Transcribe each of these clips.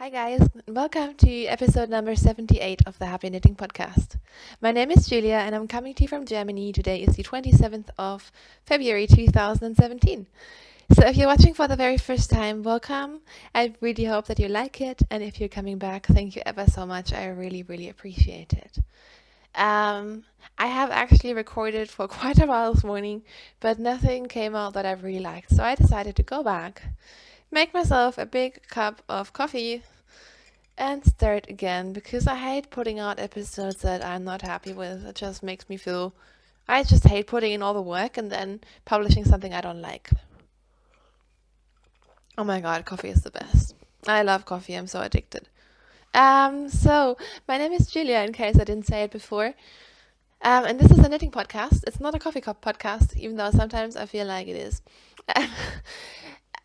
Hi guys, welcome to episode number 78 of the Happy Knitting Podcast. My name is Julia and I'm coming to you from Germany. Today is the 27th of February 2017. So if you're watching for the very first time, welcome. I really hope that you like it, and if you're coming back, thank you ever so much. I really appreciate it. I have actually recorded for quite a while this morning, but nothing came out that I really liked, so I decided to go back, make myself a big cup of coffee, and start again because I hate putting out episodes that I'm not happy with. It just makes me feel. I just hate putting in all the work and then publishing something I don't like. Oh my god, coffee is the best. I love coffee, I'm so addicted. So my name is Julia, in case I didn't say it before. And this is a knitting podcast. It's not a coffee cup podcast, even though sometimes I feel like it is.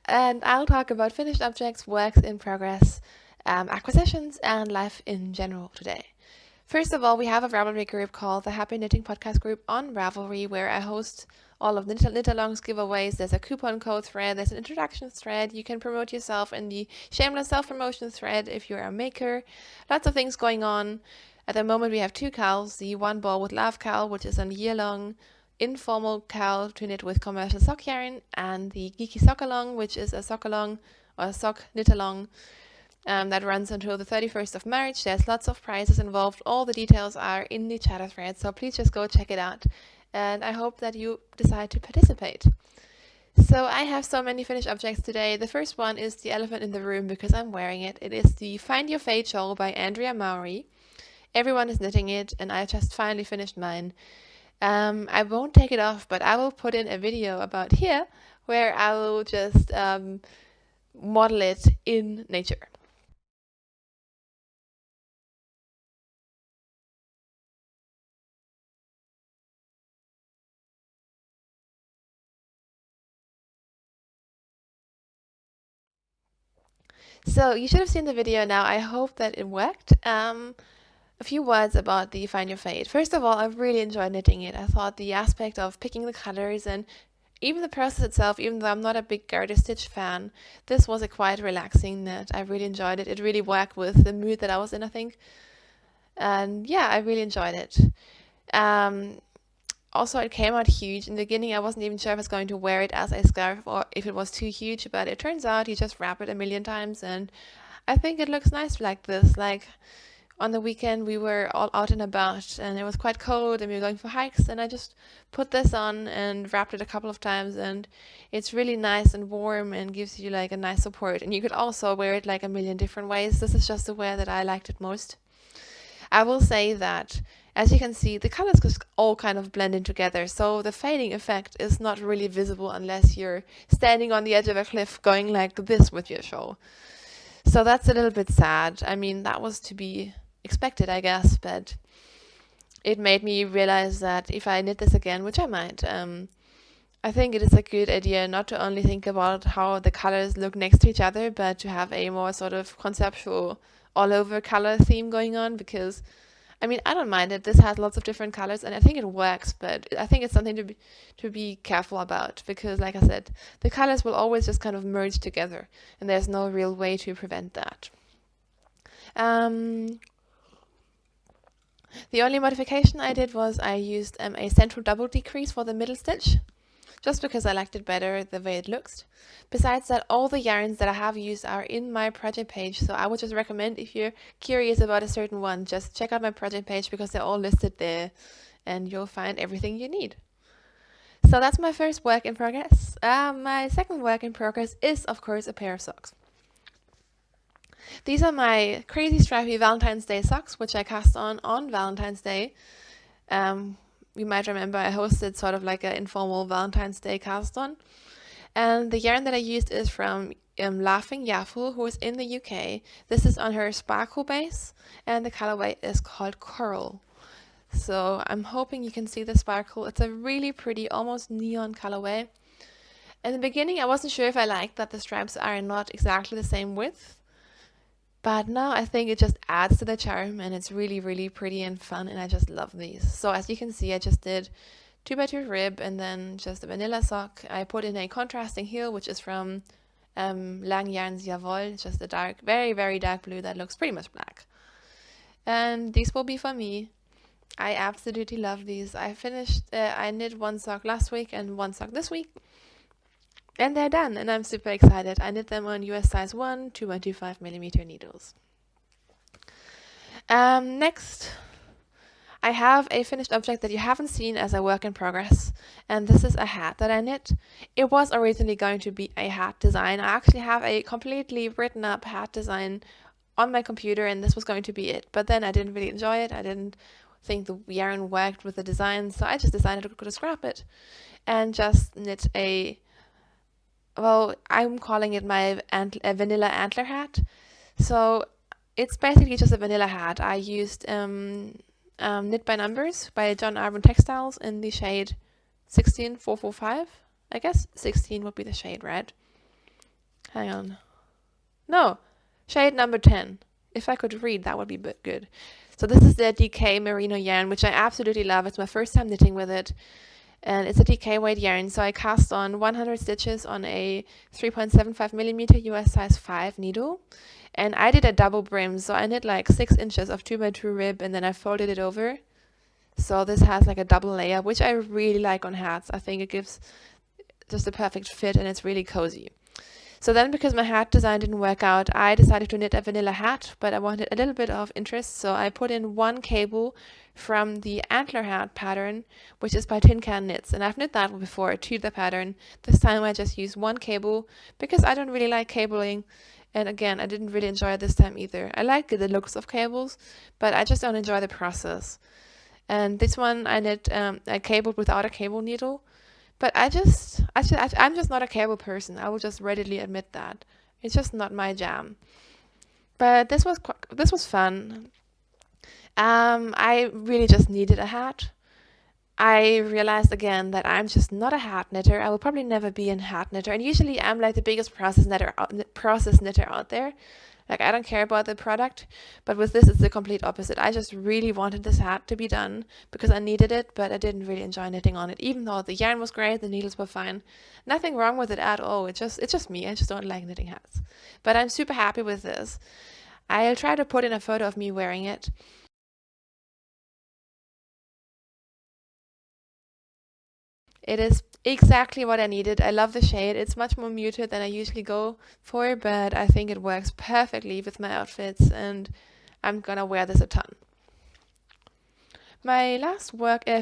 And I'll talk about finished objects, works in progress, acquisitions, and life in general today. First of all, we have a Ravelry group called the Happy Knitting Podcast Group on Ravelry, where I host all of the knit-alongs giveaways. There's a coupon code thread, there's an introduction thread. You can promote yourself in the shameless self-promotion thread if you're a maker. Lots of things going on. At the moment, we have two KALs, the One Ball with Love KAL, which is a year-long informal KAL to knit with commercial sock yarn, and the Geeky Sock Along, which is a sock along or a sock knit along that runs until the 31st of March. There's lots of prizes involved. All the details are in the chatter thread, so please just go check it out. And I hope that you decide to participate. So I have so many finished objects today. The first one is the elephant in the room because I'm wearing it. It is the Find Your Fade shawl by Andrea Mowry. Everyone is knitting it, and I just finally finished mine. I won't take it off, but I will put in a video about here where I will just model it in nature. So you should have seen the video now. I hope that it worked. A few words about the Find Your Fade. First of all, I really enjoyed knitting it. I thought the aspect of picking the colors and even the process itself, even though I'm not a big garter stitch fan, this was a quite relaxing knit. I really enjoyed it. It really worked with the mood that I was in, I think. And yeah, I really enjoyed it. Also, it came out huge. In the beginning, I wasn't even sure if I was going to wear it as a scarf or if it was too huge, but it turns out you just wrap it a million times, and I think it looks nice like this. Like, on the weekend, we were all out and about, and it was quite cold, and we were going for hikes, and I just put this on and wrapped it a couple of times, and it's really nice and warm and gives you like a nice support. And you could also wear it like a million different ways. This is just the way that I liked it most. I will say that, as you can see, the colors just all kind of blend in together, so the fading effect is not really visible unless you're standing on the edge of a cliff going like this with your shawl. So that's a little bit sad. I mean, that was to be expected, I guess, but it made me realize that if I knit this again, which I might, I think it is a good idea not to only think about how the colors look next to each other, but to have a more sort of conceptual all over color theme going on, because I mean, I don't mind it. This has lots of different colors and I think it works, but I think it's something to be careful about because, like I said, the colors will always just kind of merge together and there's no real way to prevent that. The only modification I did was I used a central double decrease for the middle stitch, just because I liked it better the way it looks. Besides that, all the yarns that I have used are in my project page, so I would just recommend, if you're curious about a certain one, just check out my project page because they're all listed there and you'll find everything you need. So that's my first work in progress. My second work in progress is, of course, a pair of socks. These are my crazy stripy Valentine's Day socks, which I cast on Valentine's Day. You might remember I hosted sort of like an informal Valentine's Day cast on. And the yarn that I used is from Laughing Yaffle, who is in the UK. This is on her sparkle base, and the colorway is called Coral. So I'm hoping you can see the sparkle. It's a really pretty, almost neon colorway. In the beginning, I wasn't sure if I liked that the stripes are not exactly the same width, but now I think it just adds to the charm, and it's really pretty and fun, and I just love these. So as you can see, I just did 2x2 rib and then just a vanilla sock. I put in a contrasting heel, which is from Langjärns Jawohl, just a dark, very, very dark blue that looks pretty much black. And these will be for me. I absolutely love these. I knit one sock last week and one sock this week. And they're done, and I'm super excited. I knit them on US size 1, 2.25mm needles. Next, I have a finished object that you haven't seen as a work in progress, and this is a hat that I knit. It was originally going to be a hat design. I actually have a completely written up hat design on my computer, and this was going to be it. But then I didn't really enjoy it. I didn't think the yarn worked with the design, so I just decided to scrap it and just knit I'm calling it my vanilla antler hat. So it's basically just a vanilla hat. I used Knit by Numbers by John Arbon Textiles in the shade 16445. I guess 16 would be the shade, right? Hang on. No, shade number 10. If I could read, that would be good. So this is the DK merino yarn, which I absolutely love. It's my first time knitting with it. And it's a DK weight yarn, so I cast on 100 stitches on a 3.75mm US size 5 needle. And I did a double brim, so I knit like 6 inches of 2x2 rib, and then I folded it over. So this has like a double layer, which I really like on hats. I think it gives just a perfect fit, and it's really cozy. So then, because my hat design didn't work out, I decided to knit a vanilla hat, but I wanted a little bit of interest, so I put in one cable from the Antler hat pattern, which is by Tin Can Knits, and I've knit that before to the pattern. This time I just used one cable because I don't really like cabling, and again, I didn't really enjoy it this time either. I like the looks of cables, but I just don't enjoy the process. And this one I knit I cabled without a cable needle. But I'm just not a cable person. I will just readily admit that. It's just not my jam. But this was fun. I really just needed a hat. I realized again that I'm just not a hat knitter. I will probably never be a hat knitter. And usually I'm like the biggest process knitter out there. Like, I don't care about the product, but with this it's the complete opposite. I just really wanted this hat to be done because I needed it, but I didn't really enjoy knitting on it, even though the yarn was great, the needles were fine. Nothing wrong with it at all. It's just me. I just don't like knitting hats. But I'm super happy with this. I'll try to put in a photo of me wearing it. It is exactly what I needed. I love the shade. It's much more muted than I usually go for, but I think it works perfectly with my outfits, and I'm gonna wear this a ton. My last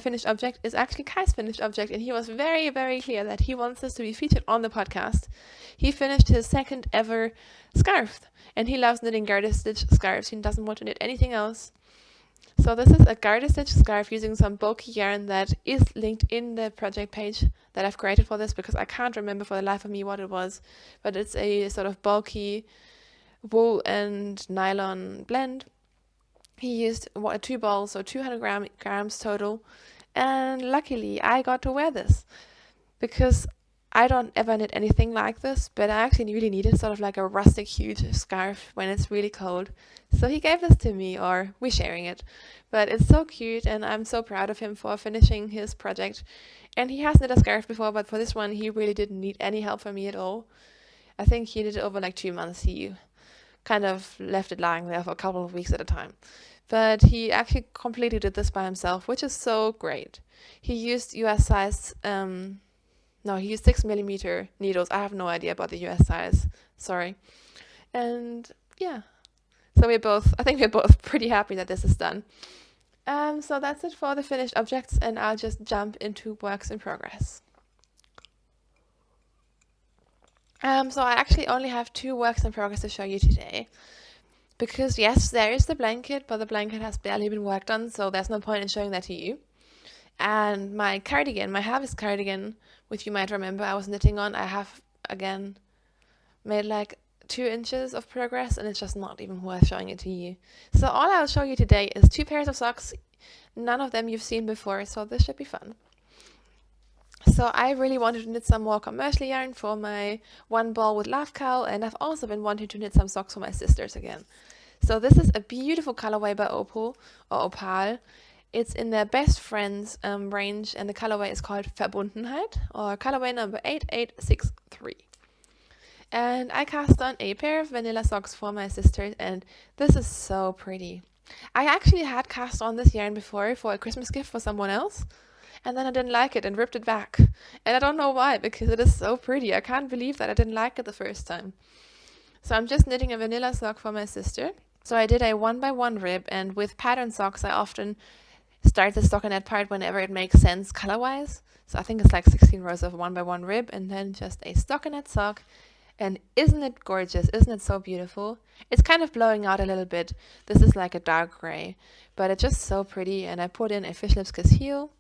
finished object is actually Kai's finished object, and he was very, very clear that he wants this to be featured on the podcast. He finished his second ever scarf, and he loves knitting garter stitch scarves. He doesn't want to knit anything else. So this is a garter stitch scarf using some bulky yarn that is linked in the project page that I've created for this, because I can't remember for the life of me what it was, but it's a sort of bulky wool and nylon blend. He used 2 balls, so 200 grams total, and luckily I got to wear this because I don't ever knit anything like this, but I actually really needed sort of like a rustic huge scarf when it's really cold. So he gave this to me, or we're sharing it. But it's so cute, and I'm so proud of him for finishing his project. And he has knit a scarf before, but for this one he really didn't need any help from me at all. I think he did it over like 2 months. He kind of left it lying there for a couple of weeks at a time. But he actually completely did this by himself, which is so great. He used US size no, he used 6mm needles. I have no idea about the US size. Sorry. And yeah. So I think we're both pretty happy that this is done. So that's it for the finished objects, and I'll just jump into works in progress. So I actually only have 2 works in progress to show you today. Because yes, there is the blanket, but the blanket has barely been worked on, so there's no point in showing that to you. And my cardigan, my harvest cardigan, which you might remember I was knitting on, I have again made like 2 inches of progress, and it's just not even worth showing it to you. So all I'll show you today is 2 pairs of socks. None of them you've seen before, so this should be fun. So I really wanted to knit some more commercial yarn for my one ball with Love KAL, and I've also been wanting to knit some socks for my sisters again. So this is a beautiful colorway by Opal, or Opal. It's in their Best Friends range, and the colorway is called Verbundenheit, or colorway number 8863. And I cast on a pair of vanilla socks for my sister, and this is so pretty. I actually had cast on this yarn before for a Christmas gift for someone else, and then I didn't like it and ripped it back. And I don't know why, because it is so pretty. I can't believe that I didn't like it the first time. So I'm just knitting a vanilla sock for my sister. So I did a 1x1 rib, and with pattern socks I often start the stockinette part whenever it makes sense color-wise. So I think it's like 16 rows of 1x1 rib and then just a stockinette sock. And isn't it gorgeous? Isn't it so beautiful? It's kind of blowing out a little bit. This is like a dark gray, but it's just so pretty. And I put in a fish lips kiss heel.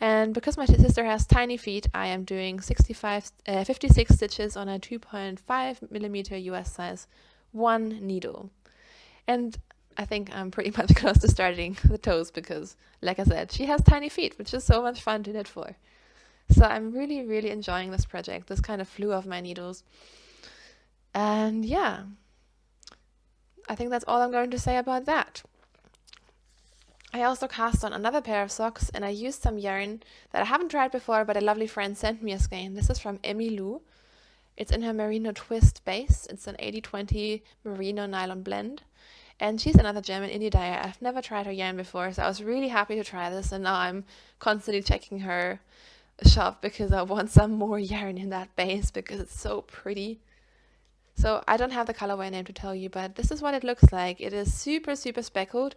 And because my sister has tiny feet, I am doing 56 stitches on a 2.5 millimeter US size 1 needle. And I think I'm pretty much close to starting the toes because, like I said, she has tiny feet, which is so much fun to knit for. So I'm really, really enjoying this project. This kind of flew off my needles. And yeah, I think that's all I'm going to say about that. I also cast on another pair of socks, and I used some yarn that I haven't tried before, but a lovely friend sent me a skein. This is from Emmy Lou. It's in her Merino Twist base. It's an 80/20 Merino nylon blend. And she's another German indie dyer. I've never tried her yarn before, so I was really happy to try this, and now I'm constantly checking her shop because I want some more yarn in that base because it's so pretty. So I don't have the colorway name to tell you, but this is what it looks like. It is super, super speckled,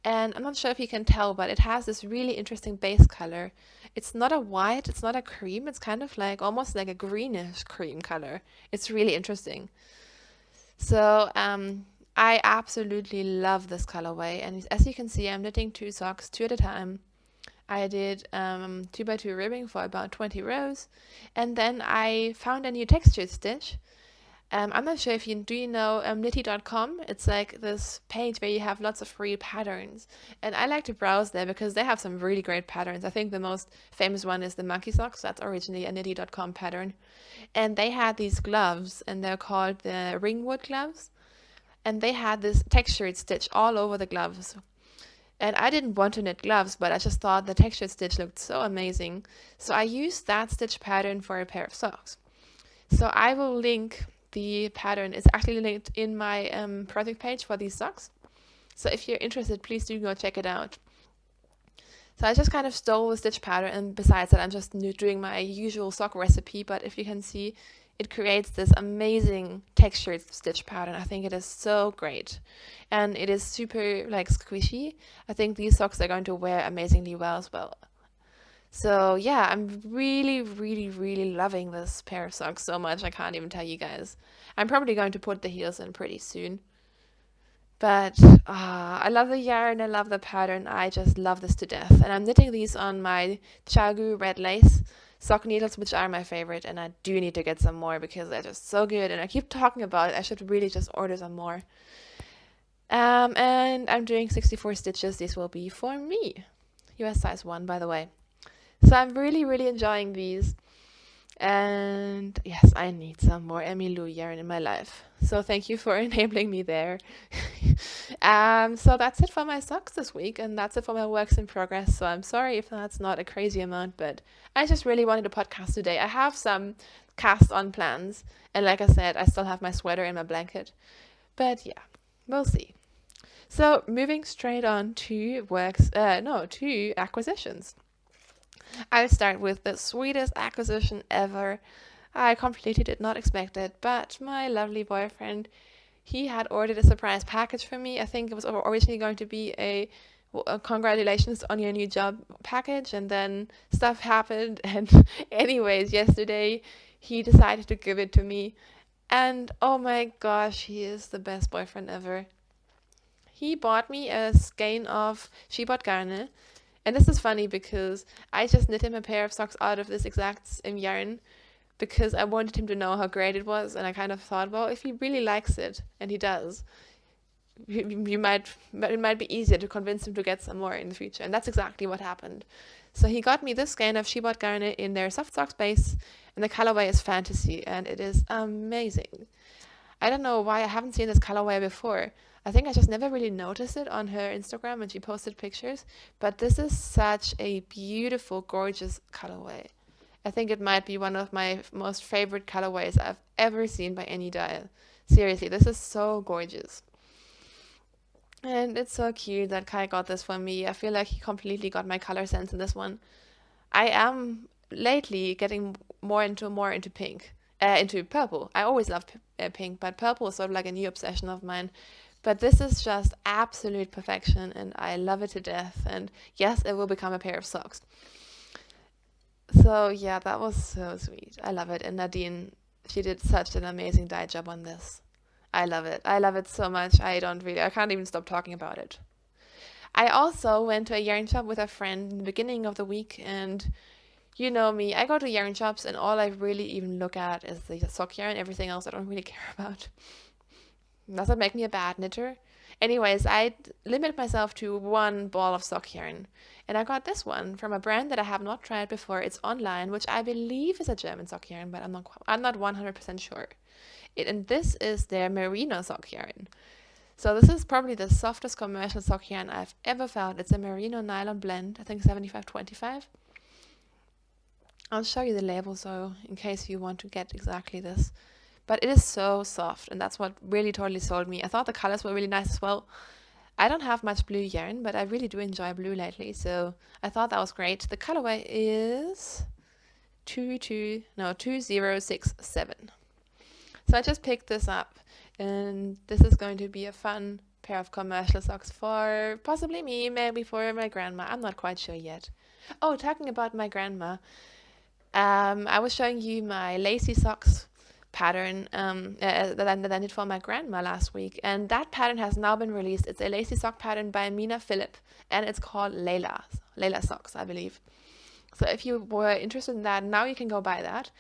and I'm not sure if you can tell, but it has this really interesting base color. It's not a white, it's not a cream, it's kind of like almost like a greenish cream color. It's really interesting. So I absolutely love this colorway, and as you can see, I'm knitting 2 socks, 2 at a time. I did 2x2 ribbing for about 20 rows, and then I found a new textured stitch. I'm not sure if you know knitty.com. It's like this page where you have lots of free patterns, and I like to browse there because they have some really great patterns. I think the most famous one is the monkey socks. That's originally a knitty.com pattern, and they had these gloves, and they're called the ringwood gloves, and they had this textured stitch all over the gloves. And I didn't want to knit gloves, but I just thought the textured stitch looked so amazing. So I used that stitch pattern for a pair of socks. So I will link the pattern. It's actually linked in my project page for these socks. So if you're interested, please do go check it out. So I just kind of stole the stitch pattern, and besides that, I'm just doing my usual sock recipe. But if you can see, it creates this amazing textured stitch pattern. I think it is so great, and it is super like squishy. I think these socks are going to wear amazingly well as well. So yeah, I'm really, really, really loving this pair of socks so much. I can't even tell you guys. I'm probably going to put the heels in pretty soon. But I love the yarn, I love the pattern, I just love this to death. And I'm knitting these on my Chagu red lace sock needles, which are my favorite, and I do need to get some more because they're just so good, and I keep talking about it. I should really just order some more. And I'm doing 64 stitches. These will be for me. US size 1, by the way. So I'm really, really enjoying these. And yes, I need some more Emmylou yarn in my life. So thank you for enabling me there. So that's it for my socks this week, and that's it for my works in progress. So I'm sorry if that's not a crazy amount, but I just really wanted a podcast today. I have some cast on plans, and like I said, I still have my sweater and my blanket. But yeah, we'll see. So moving straight on to to acquisitions. I'll start with the sweetest acquisition ever. I completely did not expect it, but my lovely boyfriend, he had ordered a surprise package for me. I think it was originally going to be a congratulations on your new job package, and then stuff happened, and anyways, yesterday he decided to give it to me, and oh my gosh, he is the best boyfriend ever. He bought me a skein of Shibot garn. And this is funny because I just knit him a pair of socks out of this exact same yarn because I wanted him to know how great it was, and I kind of thought, well, if he really likes it, and he does, it might be easier to convince him to get some more in the future, and that's exactly what happened. So he got me this skein of Shibot garn in their soft socks base, and the colorway is Fantasy, and it is amazing. I don't know why I haven't seen this colorway before. I think I just never really noticed it on her Instagram when she posted pictures, but this is such a beautiful, gorgeous colorway. I think it might be one of my most favorite colorways I've ever seen by any dye. Seriously, this is so gorgeous. And it's so cute that Kai got this for me. I feel like he completely got my color sense in this one. I am lately getting more into pink, into purple. I always loved pink, but purple is sort of like a new obsession of mine. But this is just absolute perfection, and I love it to death. And yes, it will become a pair of socks. So yeah, that was so sweet. I love it. And Nadine, she did such an amazing dye job on this. I love it. I love it so much. I can't even stop talking about it. I also went to a yarn shop with a friend in the beginning of the week, and you know me, I go to yarn shops and all I really even look at is the sock yarn. Everything else I don't really care about. Does that make me a bad knitter? Anyways, I limit myself to one ball of sock yarn. And I got this one from a brand that I have not tried before. It's online, which I believe is a German sock yarn, but I'm not 100% sure. And this is their merino sock yarn. So this is probably the softest commercial sock yarn I've ever found. It's a merino nylon blend, I think 75/25. I'll show you the label so in case you want to get exactly this. But it is so soft, and that's what really totally sold me. I thought the colors were really nice as well. I don't have much blue yarn, but I really do enjoy blue lately, so I thought that was great. The colorway is 2067. So I just picked this up, and this is going to be a fun pair of commercial socks for possibly me, maybe for my grandma. I'm not quite sure yet. Oh, talking about my grandma, I was showing you my lacy socks pattern that I did for my grandma last week, and that pattern has now been released. It's a lacy sock pattern by Mina Phillip, and it's called Layla socks, I believe. So if you were interested in that, now you can go buy that.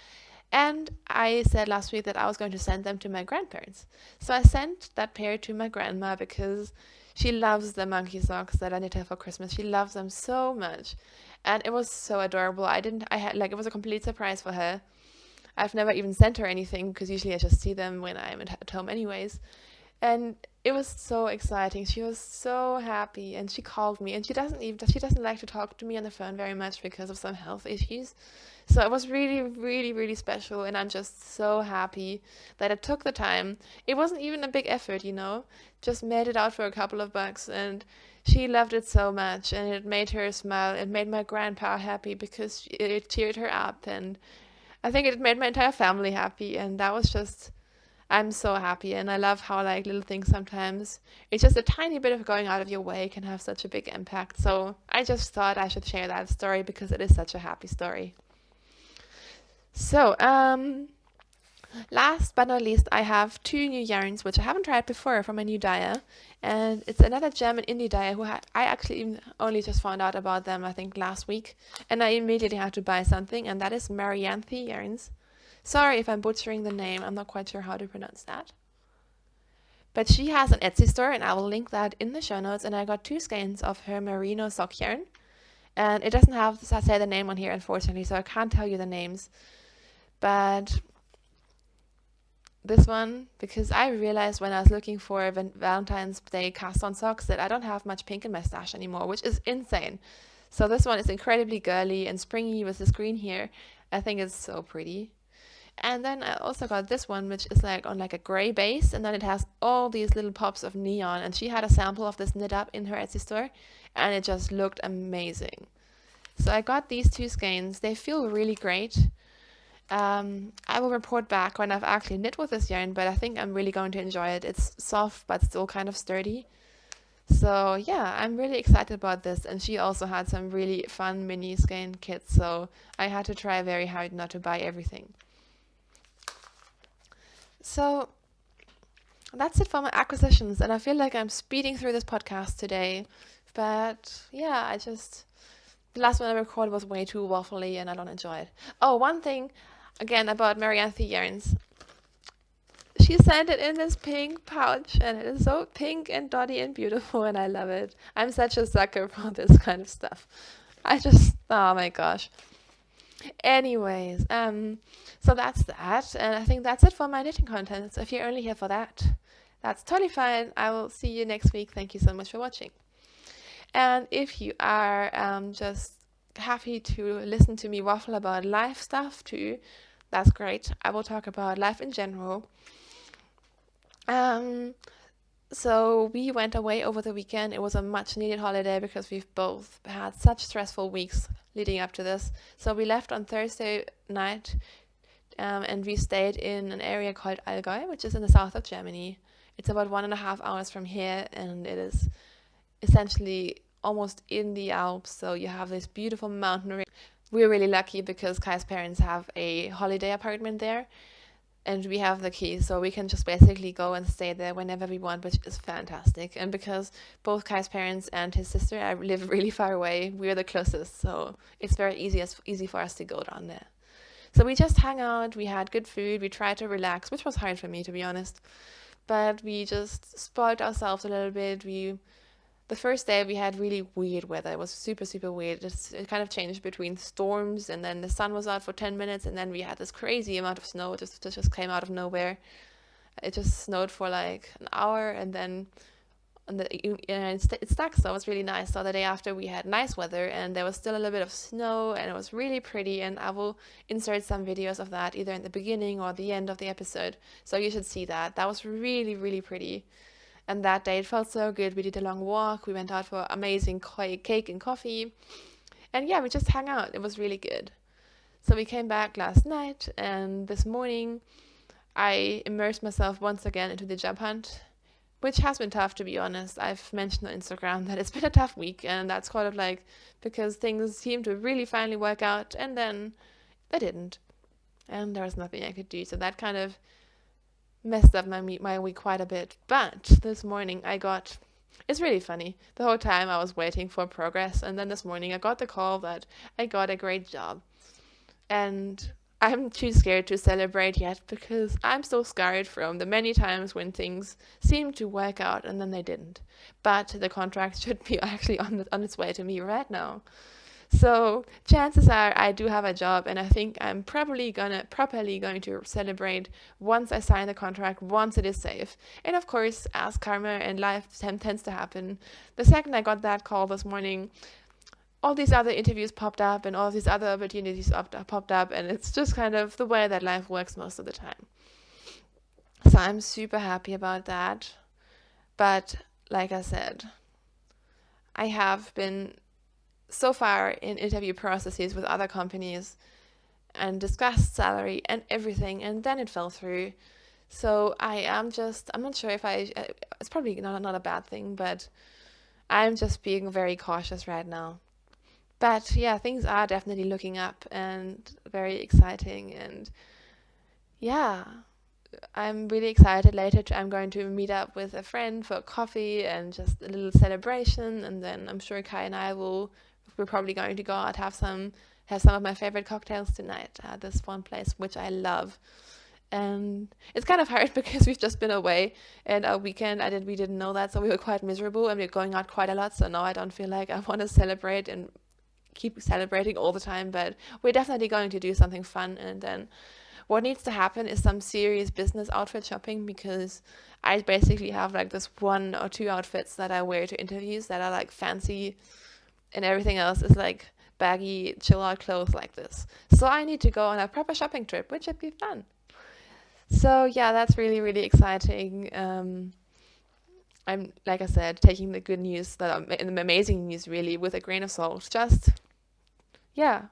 And I said last week that I was going to send them to my grandparents. So I sent that pair to my grandma because she loves the monkey socks that I knit her for Christmas. She loves them so much. And it was so adorable. I had like, it was a complete surprise for her. I've never even sent her anything because usually I just see them when I'm at home anyways. And it was so exciting. She was so happy, and she called me, and she doesn't like to talk to me on the phone very much because of some health issues. So it was really, really, really special, and I'm just so happy that I took the time. It wasn't even a big effort, just made it out for a couple of bucks, and she loved it so much, and it made her smile. It made my grandpa happy because it cheered her up, and I think it made my entire family happy, and that was just, I'm so happy, and I love how like little things sometimes, it's just a tiny bit of going out of your way can have such a big impact. So I just thought I should share that story because it is such a happy story. So, last but not least, I have two new yarns which I haven't tried before from a new dyer, and it's another German indie dyer I actually even only just found out about them I think last week, and I immediately had to buy something, and that is Marianthe Yarns. Sorry if I'm butchering the name, I'm not quite sure how to pronounce that. But she has an Etsy store, and I will link that in the show notes, and I got two skeins of her merino sock yarn, and it doesn't have to say the name on here unfortunately, so I can't tell you the names. But this one, because I realized when I was looking for Valentine's Day cast-on socks that I don't have much pink in my stash anymore, which is insane. So this one is incredibly girly and springy with this green here. I think it's so pretty. And then I also got this one, which is like on like a gray base, and then it has all these little pops of neon. And she had a sample of this knit up in her Etsy store, and it just looked amazing. So I got these two skeins. They feel really great. I will report back when I've actually knit with this yarn, but I think I'm really going to enjoy it. It's soft, but still kind of sturdy. So yeah, I'm really excited about this. And she also had some really fun mini skein kits, so I had to try very hard not to buy everything. So that's it for my acquisitions, and I feel like I'm speeding through this podcast today. But yeah, the last one I recorded was way too waffly, and I don't enjoy it. Oh, one thing again about Marianthe yarns. She sent it in this pink pouch, and it is so pink and dotty and beautiful, and I love it. I'm such a sucker for this kind of stuff. Oh my gosh. Anyways, so that's that, and I think that's it for my knitting content. So if you're only here for that, that's totally fine. I will see you next week. Thank you so much for watching. And if you are just happy to listen to me waffle about life stuff too, that's great. I will talk about life in general. Um, so we went away over the weekend. It was a much needed holiday because we've both had such stressful weeks leading up to this. So we left on Thursday night, and we stayed in an area called Allgäu, which is in the south of Germany. It's about 1.5 hours from here, and it is essentially almost in the Alps. So you have this beautiful mountain range. We're really lucky because Kai's parents have a holiday apartment there, and we have the key, so we can just basically go and stay there whenever we want, which is fantastic. And because both Kai's parents and his sister live really far away, we're the closest, so it's very easy for us to go down there. So we just hung out, we had good food, we tried to relax, which was hard for me, to be honest. But we just spoiled ourselves a little bit. The first day we had really weird weather. It was super, super weird. It kind of changed between storms, and then the sun was out for 10 minutes, and then we had this crazy amount of snow. It just came out of nowhere. It just snowed for like an hour, and then it stuck, so it was really nice. So the day after we had nice weather, and there was still a little bit of snow, and it was really pretty, and I will insert some videos of that either in the beginning or the end of the episode, so you should see that. That was really, really pretty. And that day it felt so good. We did a long walk. We went out for amazing cake and coffee. And yeah, we just hung out. It was really good. So we came back last night, and this morning I immersed myself once again into the job hunt, which has been tough, to be honest. I've mentioned on Instagram that it's been a tough week, and that's kind of like because things seemed to really finally work out, and then they didn't. And there was nothing I could do. So that kind of messed up my week quite a bit. But this morning it's really funny. The whole time I was waiting for progress, and then this morning I got the call that I got a great job. And I'm too scared to celebrate yet because I'm so scarred from the many times when things seemed to work out and then they didn't. But the contract should be actually on its way to me right now. So chances are I do have a job, and I think I'm properly going to celebrate once I sign the contract, once it is safe. And of course, as karma and life tends to happen, the second I got that call this morning, all these other interviews popped up and all these other opportunities popped up, and it's just kind of the way that life works most of the time. So I'm super happy about that. But like I said, I have been so far in interview processes with other companies and discussed salary and everything, and then it fell through. So I'm not sure if it's probably not a bad thing, but I'm just being very cautious right now. But yeah, things are definitely looking up and very exciting, and yeah, I'm really excited. Later, I'm going to meet up with a friend for coffee and just a little celebration, and then I'm sure Kai and we're probably going to go out have some of my favorite cocktails tonight at this one place which I love. And it's kind of hard because we've just been away, and our weekend we didn't know that, so we were quite miserable, and we're going out quite a lot. So now I don't feel like I want to celebrate and keep celebrating all the time, but we're definitely going to do something fun. And then what needs to happen is some serious business outfit shopping, because I basically have like this one or two outfits that I wear to interviews that are like fancy, and everything else is like baggy, chill out clothes like this. So I need to go on a proper shopping trip, which should be fun. So yeah, that's really, really exciting. I'm, like I said, taking the good news, the amazing news really, with a grain of salt. Yeah,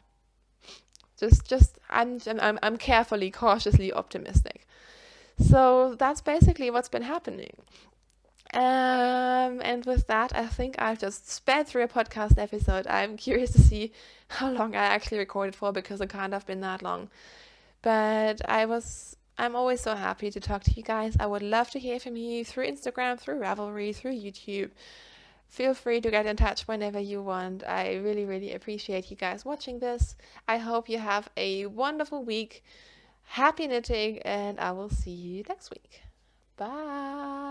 I'm carefully, cautiously optimistic. So that's basically what's been happening. And with that, I think I've just sped through a podcast episode. I'm curious to see how long I actually recorded for, because it can't have been that long. But I'm always so happy to talk to you guys. I would love to hear from you through Instagram, through Ravelry, through YouTube. Feel free to get in touch whenever you want. I really, really appreciate you guys watching this. I hope you have a wonderful week. Happy knitting, and I will see you next week. Bye.